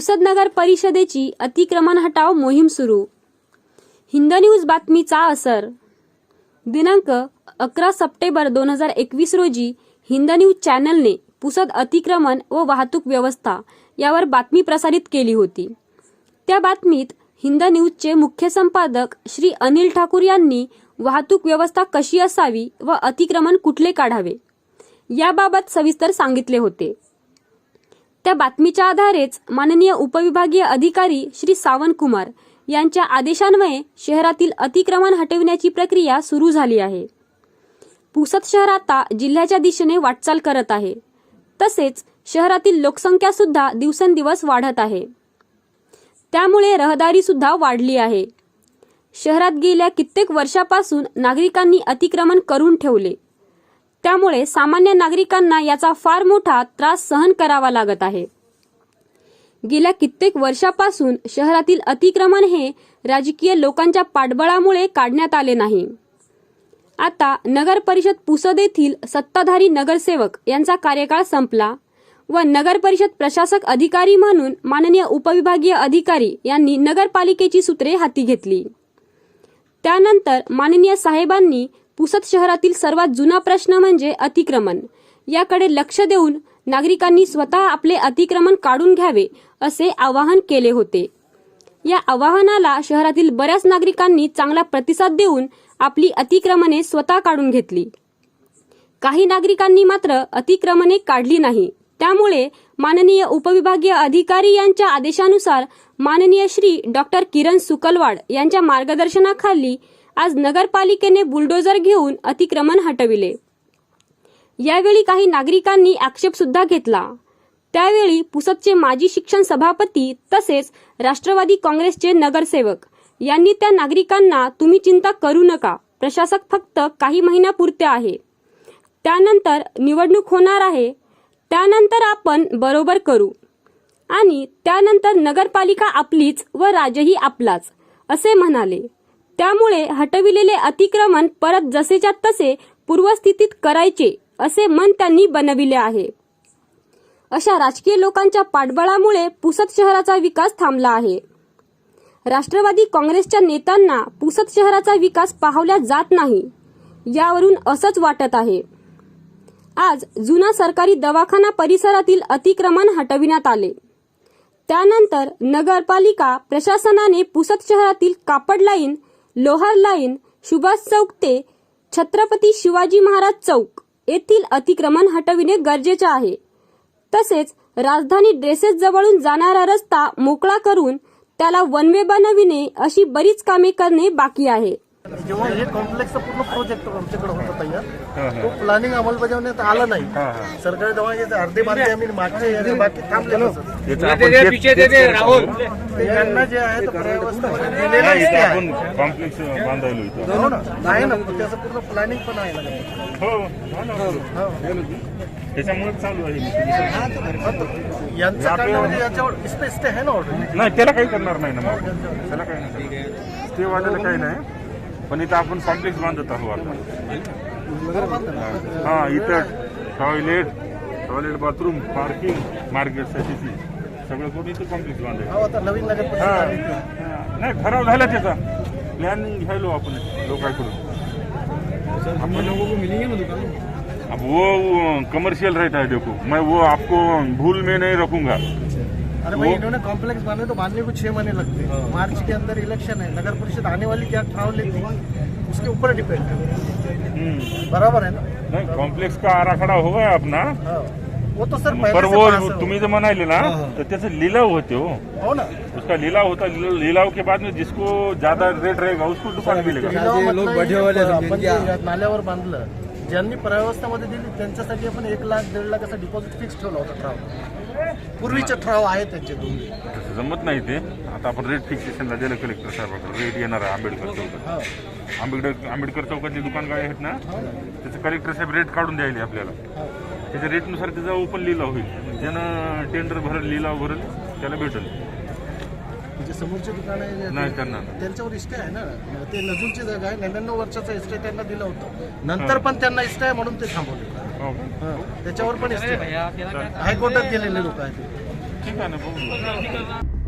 पुसद नगर परिषदेची अतिक्रमण हटाव मोहीम सुरू. हिंद न्यूज बातमीचा असर. दिनांक 11 सप्टेंबर 2021 रोजी हिंद न्यूज चॅनलने पुसद अतिक्रमण व वाहतूक व्यवस्था यावर बातमी प्रसारित केली होती. त्या बातमीत हिंद न्यूजचे मुख्य संपादक श्री अनिल ठाकूर यांनी वाहतूक व्यवस्था कशी असावी व अतिक्रमण कुठले काढावे याबाबत सविस्तर सांगितले होते. त्या बातमीच्या आधारेच माननीय उपविभागीय अधिकारी श्री सावंत कुमार यांच्या आदेशान्वये शहरातील अतिक्रमण हटविण्याची प्रक्रिया सुरू झाली आहे. पुसद शहर आता जिल्ह्याच्या दिशेने वाटचाल करत आहे. तसेच शहरातील लोकसंख्या सुद्धा दिवसेंदिवस वाढत आहे. त्यामुळे रहदारी सुद्धा वाढली आहे. शहरात गेल्या कित्येक वर्षापासून नागरिकांनी अतिक्रमण करून ठेवले. त्यामुळे सामान्य नागरिकांना याचा फार मोठा त्रास सहन करावा लागत आहे. गेल्या कित्येक वर्षापासून शहरातील अतिक्रमण हे राजकीय लोकांच्या पाठबळामुळे काढण्यात आले नाही. आता नगर परिषद पुसद येथील सत्ताधारी नगरसेवक यांचा कार्यकाळ संपला व नगर परिषद प्रशासक अधिकारी म्हणून माननीय उपविभागीय अधिकारी यांनी नगरपालिकेची सूत्रे हाती घेतली. त्यानंतर माननीय साहेबांनी पुसद शहरातील सर्वात जुना प्रश्न म्हणजे अतिक्रमण याकडे लक्ष देऊन नागरिकांनी स्वतः आपले अतिक्रमण काढून घ्यावे असे आवाहन केले होते. या आवाहनाला शहरातील बऱ्याच नागरिकांनी चांगला प्रतिसाद देऊन आपली अतिक्रमणे स्वतः काढून घेतली. काही नागरिकांनी मात्र अतिक्रमणे काढली नाही. त्यामुळे माननीय उपविभागीय अधिकारी यांच्या आदेशानुसार माननीय श्री डॉक्टर किरण सुकलवाड यांच्या मार्गदर्शनाखाली आज नगरपालिकेने बुलडोजर घेऊन अतिक्रमण हटविले. यावेळी काही नागरिकांनी आक्षेप सुद्धा घेतला. त्यावेळी पुसदचे माजी शिक्षण सभापती तसेच राष्ट्रवादी काँग्रेसचे नगरसेवक यांनी त्या नागरिकांना तुम्ही चिंता करू नका, प्रशासक फक्त काही महिन्यापुरते आहे, त्यानंतर निवडणूक होणार आहे, त्यानंतर आपण बरोबर करू आणि त्यानंतर नगरपालिका आपलीच व राजही आपलाच असे म्हणाले. त्यामुळे हटविलेले अतिक्रमण परत जसेच्या तसे पूर्वस्थितीत करायचे असे मन त्यांनी बनविले आहे. अशा राजकीय लोकांच्या पाठबळामुळे पुसद शहराचा विकास थांबला आहे. राष्ट्रवादी काँग्रेसच्या नेत्यांना पुसद शहराचा विकास पाहवला जात नाही यावरून असंच वाटत आहे. आज जुना सरकारी दवाखाना परिसरातील अतिक्रमण हटविण्यात आले. त्यानंतर नगरपालिका प्रशासनाने पुसद शहरातील कापड लाईन, लोहार लाईन, सुभाष चौक ते छत्रपती शिवाजी महाराज चौक येथील अतिक्रमण हटविणे गरजेचे आहे. तसेच राजधानी ड्रेसेस जवळून जाणारा रस्ता मोकळा करून त्याला वन वे बनविणे अशी बरीच कामे करणे बाकी आहे. जेव्हा हे कॉम्प्लेक्सचा पूर्ण प्रोजेक्ट आमच्याकडे होता तयार, तो प्लॅनिंग अंमलबजावण्यात आला नाही. सरकारी दवाखान्याचे अर्धे बांधले आम्ही मागचे बाकी थांबले. यांना जे आहे कॉम्प्लेक्स बांधायला आहे ना, त्याचं पूर्ण प्लॅनिंग पण आहे ना. त्याच्यामुळे चालू आहे. यांचं काढणं म्हणजे याच्यावर स्पेस आहे ना ऑर्डर. नाही, त्याला काही करणार नाही ना. मग त्याला काही नाही, स्टे वाजायला काही नाही. पण इथं आपण कॉम्प्लेक्स बांधत आहोत आता. हा, इथं टॉयलेट बाथरूम, पार्किंग, मार्केटसाठी सगळं करून इथं कॉम्प्लेक्स बांधायचं. आता नवीन नगर नाही, ठराव झाला त्याचा. प्लॅनिंग घ्यायलो आपण लोकांकडून. अब वो कमर्शियल रहता है, देखो मैं वो आपको भूल में नहीं रखूंगा. अरे भाई, इन्होंने कॉम्प्लेक्स बांधे तो बांधने को 6 महीने लगते हैं. मार्च के अंदर इलेक्शन है, नगर परिषद आने वाली क्या ठराव लेती उसके ऊपर डिपेंड है. बराबर है ना. नहीं, कॉम्प्लेक्स का आराखडा होगा अपना. वो तो सर पर वो तुम्ही जो म्हणाले ना, तर त्याचा लिलाव होते हो ना. उसका लिलाव होता. लिलाव के बाद में जिसको ज्यादा रेट रहेगा उसको दुकान मिलेगा. नाल्यावर बांधलं, ज्यांनी प्रव्यवस्थामध्ये दिली त्यांच्यासाठी आपण 1 लाख 1.5 लाख असा डिपॉझिट फिक्स ठेवला होता. ठराव पूर्वीचे ठराव आहे त्यांचे दोन्ही. जमत नाही ते. आता आपण रेट फिक्सेशनला दिलं कलेक्टर साहेबांकडे. रेट येणार आहे आंबेडकर चौकात. आंबेडकर चौकातली दुकान काय आहेत ना, त्याचं कलेक्टर साहेब रेट काढून द्यायले आपल्याला. त्याच्या रेटनुसार त्याचा ओपन लिलाव होईल. ज्यानं टेंडर भरल, लिलाव भरल, त्याला भेटेल. म्हणजे समोरचे दुकान आहे नाही, त्यांना त्यांच्यावर स्टे आहे ना. ते नजूलची जागा आहे, 99 वर्षाचा स्टे त्यांना दिलं होतं. नंतर पण त्यांना स्टे आहे म्हणून ते थांबवले. त्याच्यावर पण स्टे हायकोर्टात गेलेले लोक आहेत. ठीक आहे ना बघू